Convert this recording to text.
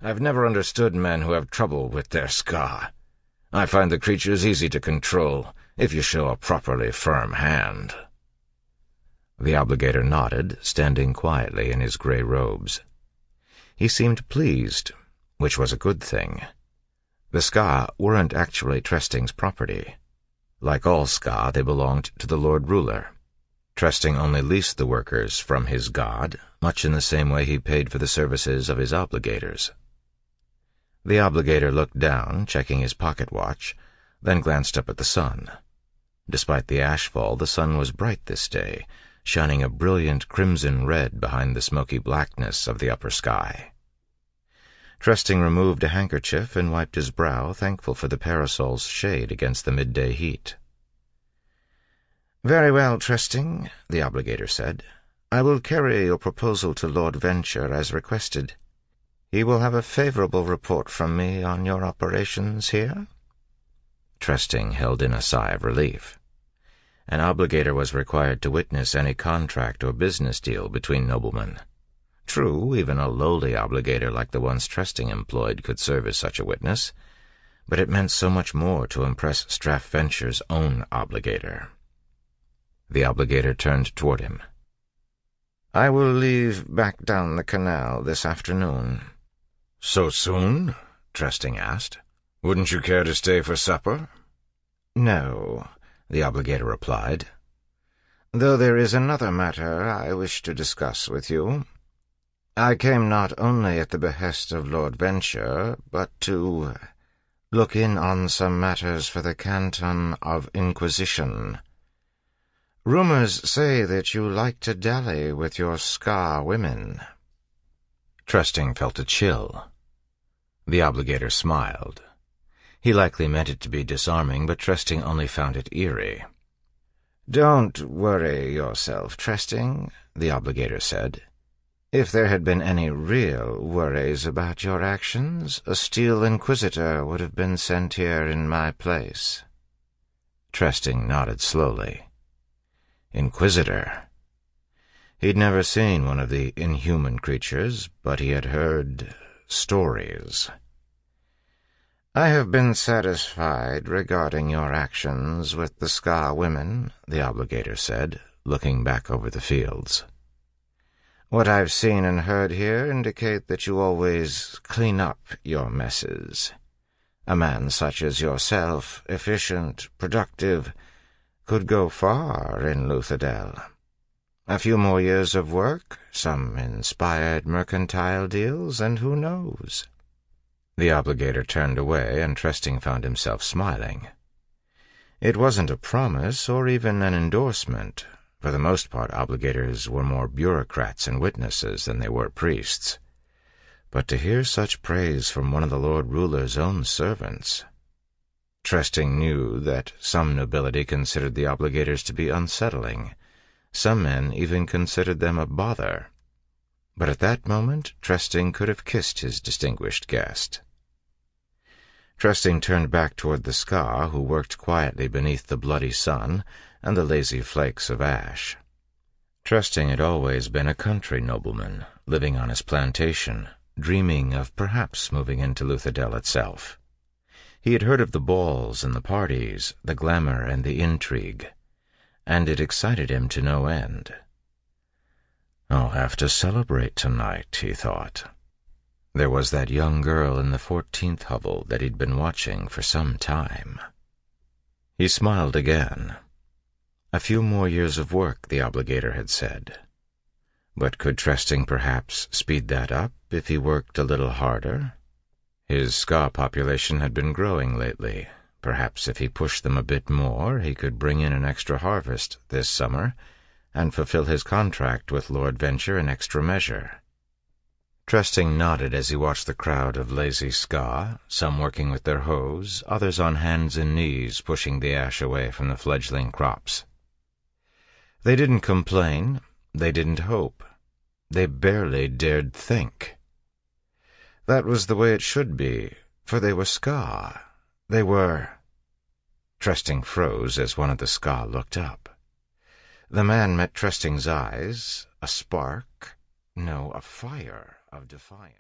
I've never understood men who have trouble with their ska. I find the creatures easy to control if you show a properly firm hand." The obligator nodded, standing quietly in his grey robes. He seemed pleased, which was a good thing. The ska weren't actually Tresting's property. Like all ska, they belonged to the Lord Ruler. Tresting only leased the workers from his god, much in the same way he paid for the services of his obligators. The obligator looked down, checking his pocket watch, then glanced up at the sun. Despite the ashfall, the sun was bright this day, shining a brilliant crimson red behind the smoky blackness of the upper sky. Tresting removed a handkerchief and wiped his brow, thankful for the parasol's shade against the midday heat. "Very well, Tresting," the obligator said. "I will carry your proposal to Lord Venture as requested. He will have a favorable report from me on your operations here." Tresting held in a sigh of relief. An obligator was required to witness any contract or business deal between noblemen. True, even a lowly obligator like the ones Tresting employed could serve as such a witness, but it meant so much more to impress Straff Venture's own obligator. The obligator turned toward him. "I will leave back down the canal this afternoon." "So soon?" Tresting asked. "Wouldn't you care to stay for supper?" "No," the obligator replied. "Though there is another matter I wish to discuss with you. I came not only at the behest of Lord Venture, but to look in on some matters for the canton of Inquisition. Rumors say that you like to dally with your ska women." Tresting felt a chill. The obligator smiled. He likely meant it to be disarming, but Tresting only found it eerie. "Don't worry yourself, Tresting," the obligator said. "If there had been any real worries about your actions, a Steel Inquisitor would have been sent here in my place." Tresting nodded slowly. Inquisitor. He'd never seen one of the inhuman creatures, but he had heard stories. "I have been satisfied regarding your actions with the ska women," the obligator said, looking back over the fields. "What I've seen and heard here indicate that you always clean up your messes. A man such as yourself, efficient, productive, could go far in Luthadel. A few more years of work, some inspired mercantile deals, and who knows?" The obligator turned away, and Tresting found himself smiling. It wasn't a promise or even an endorsement. For the most part, obligators were more bureaucrats and witnesses than they were priests. But to hear such praise from one of the Lord Ruler's own servants... Tresting knew that some nobility considered the obligators to be unsettling. Some men even considered them a bother. But at that moment, Tresting could have kissed his distinguished guest. Tresting turned back toward the ska, who worked quietly beneath the bloody sun and the lazy flakes of ash. Tresting had always been a country nobleman, living on his plantation, dreaming of perhaps moving into Luthadel itself. He had heard of the balls and the parties, the glamour and the intrigue, and it excited him to no end. "I'll have to celebrate tonight," he thought. There was that young girl in the 14th hovel that he'd been watching for some time. He smiled again. A few more years of work, the obligator had said. But could Tresting perhaps speed that up if he worked a little harder? His ska population had been growing lately. Perhaps if he pushed them a bit more, he could bring in an extra harvest this summer and fulfill his contract with Lord Venture in extra measure. Tresting nodded as he watched the crowd of lazy ska, some working with their hoes, others on hands and knees pushing the ash away from the fledgling crops. They didn't complain, they didn't hope, they barely dared think. That was the way it should be, for they were ska. They were... Tresting froze as one of the ska looked up. The man met Tresting's eyes, a spark, no, a fire of defiance.